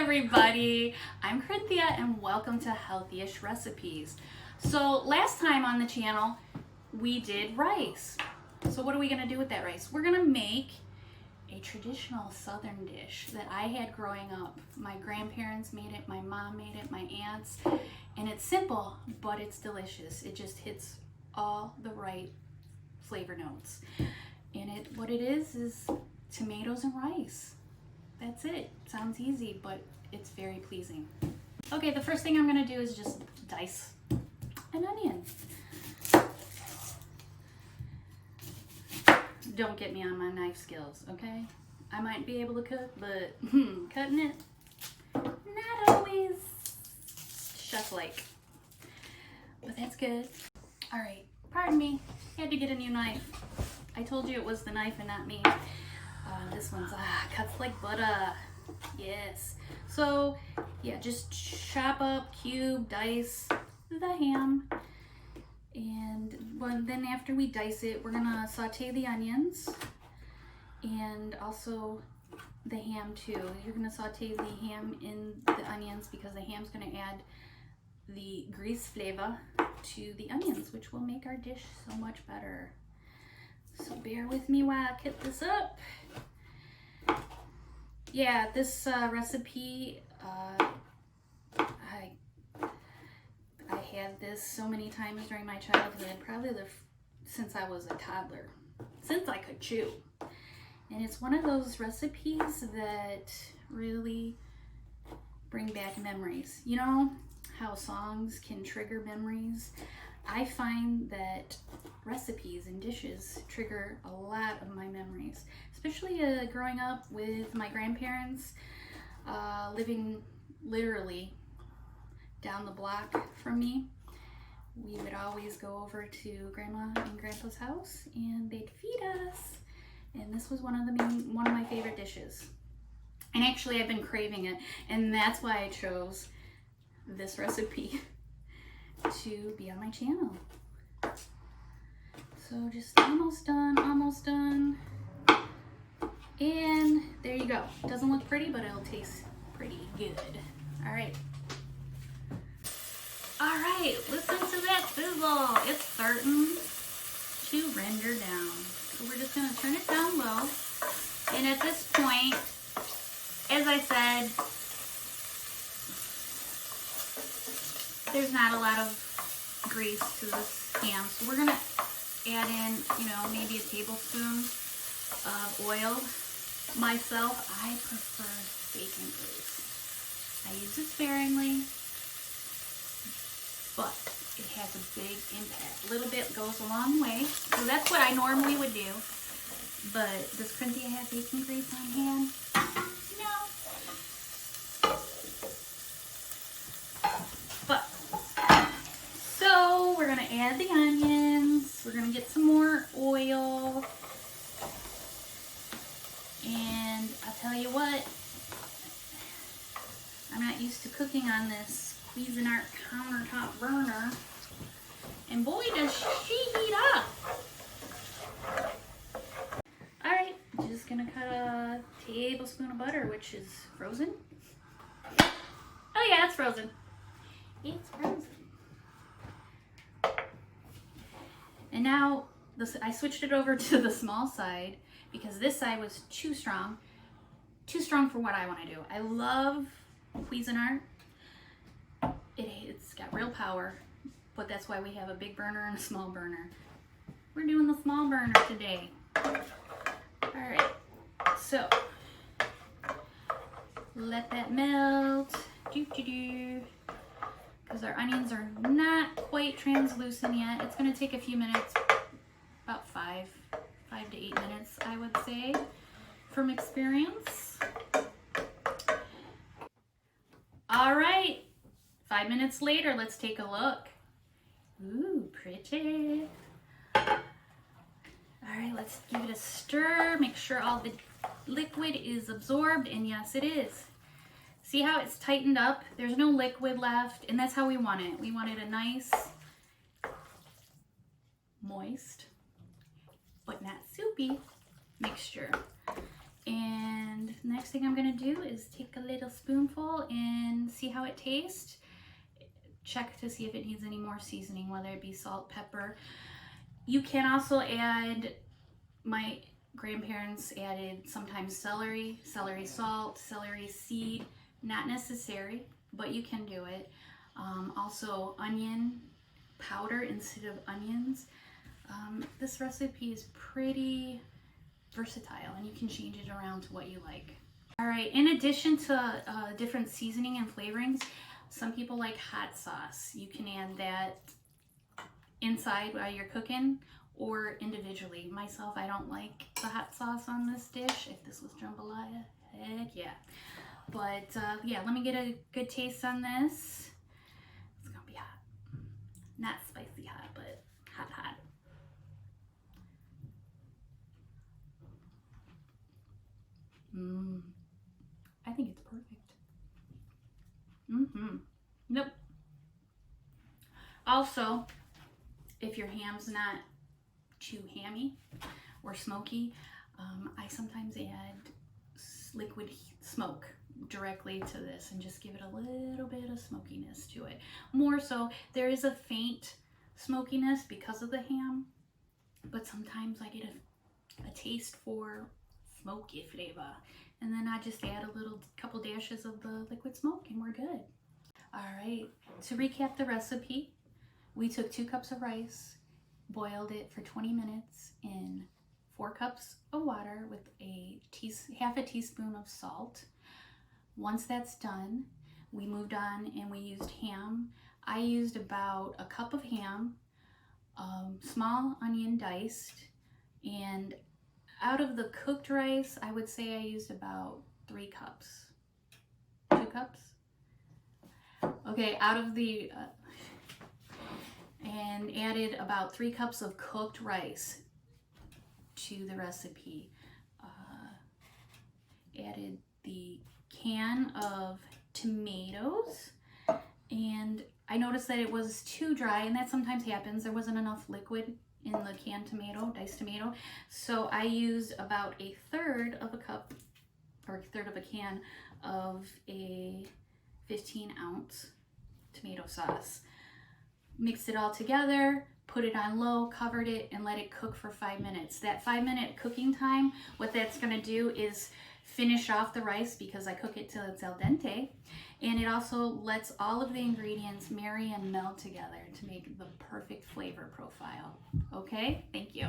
everybody, I'm Cynthia and welcome to Healthyish Recipes. So last time on the channel we did rice. So what are we going to do with that rice? We're going to make a traditional southern dish that I had growing up. My grandparents made it, my mom made it, my aunts, and it's simple but it's delicious. It just hits all the right flavor notes. And what it is tomatoes and rice. That's it. Sounds easy, but it's very pleasing. Okay, the first thing I'm gonna do is just dice an onion. Don't get me on my knife skills, okay? I might be able to cook, but cutting it, not always chef-like. But that's good. All right, pardon me, had to get a new knife. I told you it was the knife and not me. This one's cuts like butter. Yes. So yeah, just chop up, cube, dice the ham. And then after we dice it, we're gonna saute the onions and also the ham too. You're gonna saute the ham in the onions because the ham's gonna add the grease flavor to the onions, which will make our dish so much better. So bear with me while I cut this up. Yeah, this recipe, I had this so many times during my childhood, probably since I was a toddler, since I could chew. And it's one of those recipes that really bring back memories. You know how songs can trigger memories? I find that recipes and dishes trigger a lot of my memories, especially growing up with my grandparents, living literally down the block from me. We would always go over to Grandma and Grandpa's house and they'd feed us. And this was one of my favorite dishes. And actually I've been craving it, and that's why I chose this recipe to be on my channel. So just almost done. And there you go. Doesn't look pretty, but it'll taste pretty good. All right, listen to that sizzle. It's starting to render down. So we're just gonna turn it down low. And at this point, as I said, there's not a lot of grease to this ham, so we're gonna add in, maybe a tablespoon of oil. Myself, I prefer bacon grease. I use it sparingly, but it has a big impact. A little bit goes a long way, so that's what I normally would do. But does Cynthia have bacon grease on hand? No. But so we're gonna add the onions. We're gonna get some more oil. And I'll tell you what, I'm not used to cooking on this Cuisinart countertop burner. And boy, does she heat up. All right, just gonna cut a tablespoon of butter, which is frozen. Oh yeah, it's frozen. It's frozen. And now I switched it over to the small side because this side was too strong for what I want to do. I love Cuisinart. It's got real power, but that's why we have a big burner and a small burner. We're doing the small burner today. All right, so let that melt. Because our onions are not quite translucent yet. It's going to take a few minutes, about 5 to 8 minutes, I would say, from experience. All right, 5 minutes later, let's take a look. Ooh, pretty. All right, let's give it a stir. Make sure all the liquid is absorbed, and yes, it is. See how it's tightened up? There's no liquid left, and that's how we want it. We want it a nice, moist, but not soupy mixture. And next thing I'm gonna do is take a little spoonful and see how it tastes. Check to see if it needs any more seasoning, whether it be salt, pepper. You can also add, my grandparents added sometimes celery salt, celery seed. Not necessary, but you can do it. Also onion powder instead of onions. This recipe is pretty versatile and you can change it around to what you like. All right, in addition to different seasoning and flavorings, some people like hot sauce. You can add that inside while you're cooking or individually. Myself, I don't like the hot sauce on this dish. If this was jambalaya, heck yeah. But yeah, let me get a good taste on this. It's gonna be hot. Not spicy hot, but hot, hot. I think it's perfect. Nope. Also, if your ham's not too hammy or smoky, I sometimes add liquid smoke directly to this and just give it a little bit of smokiness to it. More so, there is a faint smokiness because of the ham, but sometimes I get a taste for smoky flavor, and then I just add a couple dashes of the liquid smoke and we're good. All right, to recap the recipe, we took 2 cups of rice, boiled it for 20 minutes in 4 cups of water with half a teaspoon of salt. Once that's done, we moved on and we used ham. I used about a cup of ham, small onion diced, and out of the cooked rice, I would say I used about 3 cups. 2 cups? Okay, out of the, and added about 3 cups of cooked rice to the recipe. Added the can of tomatoes, and I noticed that it was too dry, and that sometimes happens. There wasn't enough liquid in the canned tomato, diced tomato, so I used about 1/3 of a cup, or 1/3 of a can of a 15-ounce tomato sauce. Mixed it all together, put it on low, covered it, and let it cook for 5 minutes. That 5-minute cooking time, what that's gonna do is finish off the rice because I cook it till it's al dente, and it also lets all of the ingredients marry and meld together to make the perfect flavor profile. Okay, thank you.